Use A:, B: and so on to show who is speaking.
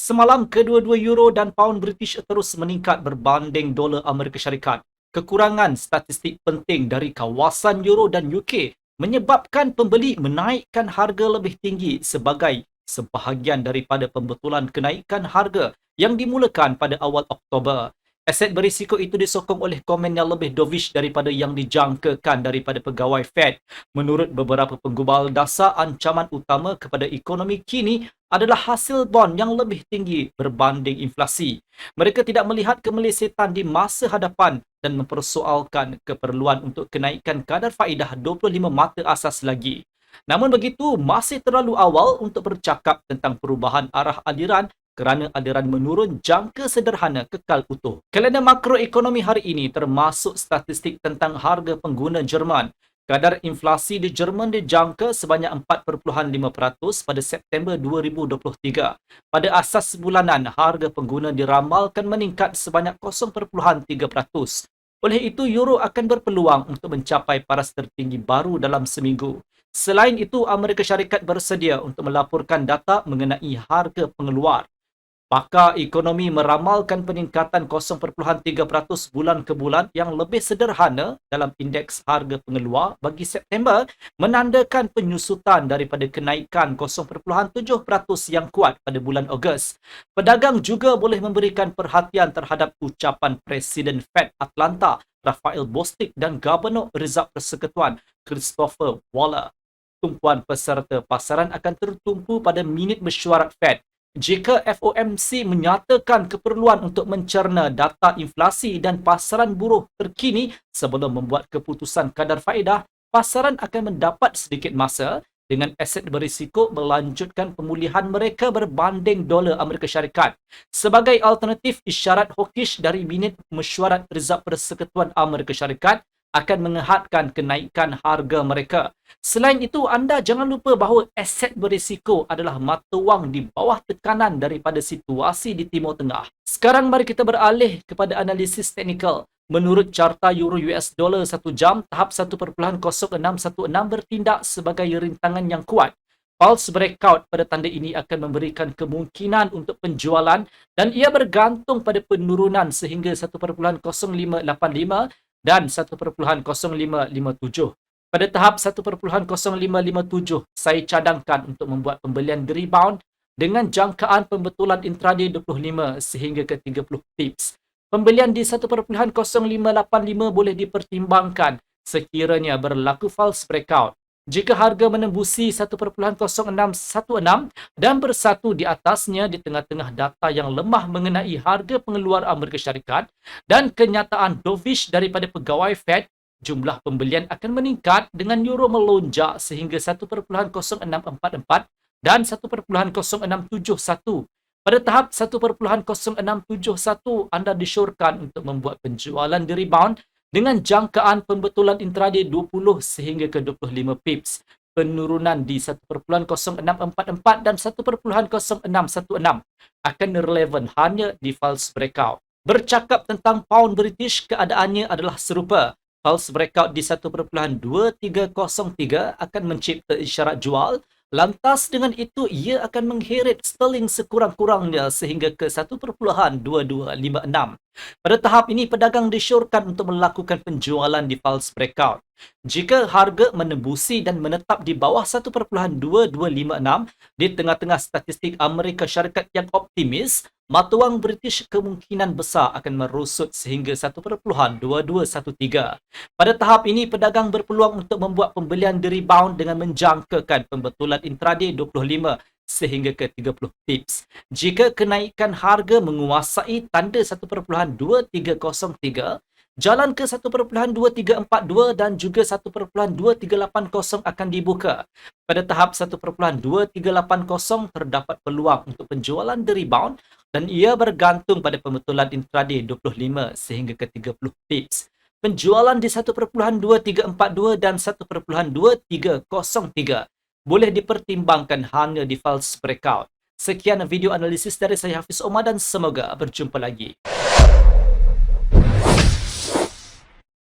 A: Semalam, kedua-dua euro dan pound British terus meningkat berbanding dolar Amerika Syarikat. Kekurangan statistik penting dari kawasan euro dan UK menyebabkan pembeli menaikkan harga lebih tinggi sebagai sebahagian daripada pembetulan kenaikan harga yang dimulakan pada awal Oktober. Aset berisiko itu disokong oleh komen yang lebih dovish daripada yang dijangkakan daripada pegawai Fed. Menurut beberapa penggubal dasar, ancaman utama kepada ekonomi kini adalah hasil bond yang lebih tinggi berbanding inflasi. Mereka tidak melihat kemelesetan di masa hadapan dan mempersoalkan keperluan untuk kenaikan kadar faedah 25 mata asas lagi. Namun begitu, masih terlalu awal untuk bercakap tentang perubahan arah aliran kerana aliran menurun jangka sederhana kekal utuh. Kalender makroekonomi hari ini termasuk statistik tentang harga pengguna Jerman. Kadar inflasi di Jerman dijangka sebanyak 4.5% pada September 2023. Pada asas bulanan, harga pengguna diramalkan meningkat sebanyak 0.3%. Oleh itu, euro akan berpeluang untuk mencapai paras tertinggi baru dalam seminggu. Selain itu, Amerika Syarikat bersedia untuk melaporkan data mengenai harga pengeluar. Pakar ekonomi meramalkan peningkatan 0.3% bulan ke bulan yang lebih sederhana dalam indeks harga pengeluar bagi September menandakan penyusutan daripada kenaikan 0.7% yang kuat pada bulan Ogos. Pedagang juga boleh memberikan perhatian terhadap ucapan Presiden Fed Atlanta, Raphael Bostic dan Gubernur Reserve Persekutuan, Christopher Waller. Tumpuan peserta pasaran akan tertumpu pada minit mesyuarat Fed. Jika FOMC menyatakan keperluan untuk mencerna data inflasi dan pasaran buruh terkini sebelum membuat keputusan kadar faedah, pasaran akan mendapat sedikit masa dengan aset berisiko melanjutkan pemulihan mereka berbanding dolar Amerika Syarikat. Sebagai alternatif, isyarat hawkish dari minit mesyuarat Reserve Persekutuan Amerika Syarikat akan menghadkan kenaikan harga mereka. Selain itu, anda jangan lupa bahawa aset berisiko adalah mata wang di bawah tekanan daripada situasi di Timur Tengah. Sekarang mari kita beralih kepada analisis teknikal. Menurut carta euro US dollar 1 jam, tahap 1.0616 bertindak sebagai rintangan yang kuat. Pulse breakout pada tanda ini akan memberikan kemungkinan untuk penjualan dan ia bergantung pada penurunan sehingga 1.0585 dan 1.0557. Pada tahap 1.0557, saya cadangkan untuk membuat pembelian di rebound dengan jangkaan pembetulan intraday 25 sehingga ke 30 pips. Pembelian di 1.0585 boleh dipertimbangkan sekiranya berlaku false breakout. Jika harga menembusi 1.0616 dan bersatu di atasnya di tengah-tengah data yang lemah mengenai harga pengeluar Amerika Syarikat dan kenyataan dovish daripada pegawai Fed, jumlah pembelian akan meningkat dengan euro melonjak sehingga 1.0644 dan 1.0671. Pada tahap 1.0671, anda disyorkan untuk membuat penjualan di rebound dengan jangkaan pembetulan intraday 20 sehingga ke 25 pips. Penurunan di 1.0644 dan 1.0616 akan relevan hanya di false breakout. Bercakap tentang pound British, keadaannya adalah serupa. False breakout di 1.2303 akan mencipta isyarat jual. Lantas dengan itu, ia akan mengheret sterling sekurang-kurangnya sehingga ke 1.2256. Pada tahap ini, pedagang disyorkan untuk melakukan penjualan di false breakout. Jika harga menembusi dan menetap di bawah 1.2256 di tengah-tengah statistik Amerika Syarikat yang optimis, mata wang British kemungkinan besar akan merosot sehingga 1.2213. Pada tahap ini, pedagang berpeluang untuk membuat pembelian di rebound dengan menjangkakan pembetulan intraday 25 sehingga ke 30 pips. Jika kenaikan harga menguasai tanda 1.2303, jalan ke 1.2342 dan juga 1.2380 akan dibuka. Pada tahap 1.2380 terdapat peluang untuk penjualan di rebound dan ia bergantung pada pembetulan intraday 25 sehingga ke 30 pips. Penjualan di 1.2342 dan 1.2303 boleh dipertimbangkan hanya di false breakout. Sekian video analisis dari saya Hafiz Omar dan semoga berjumpa lagi.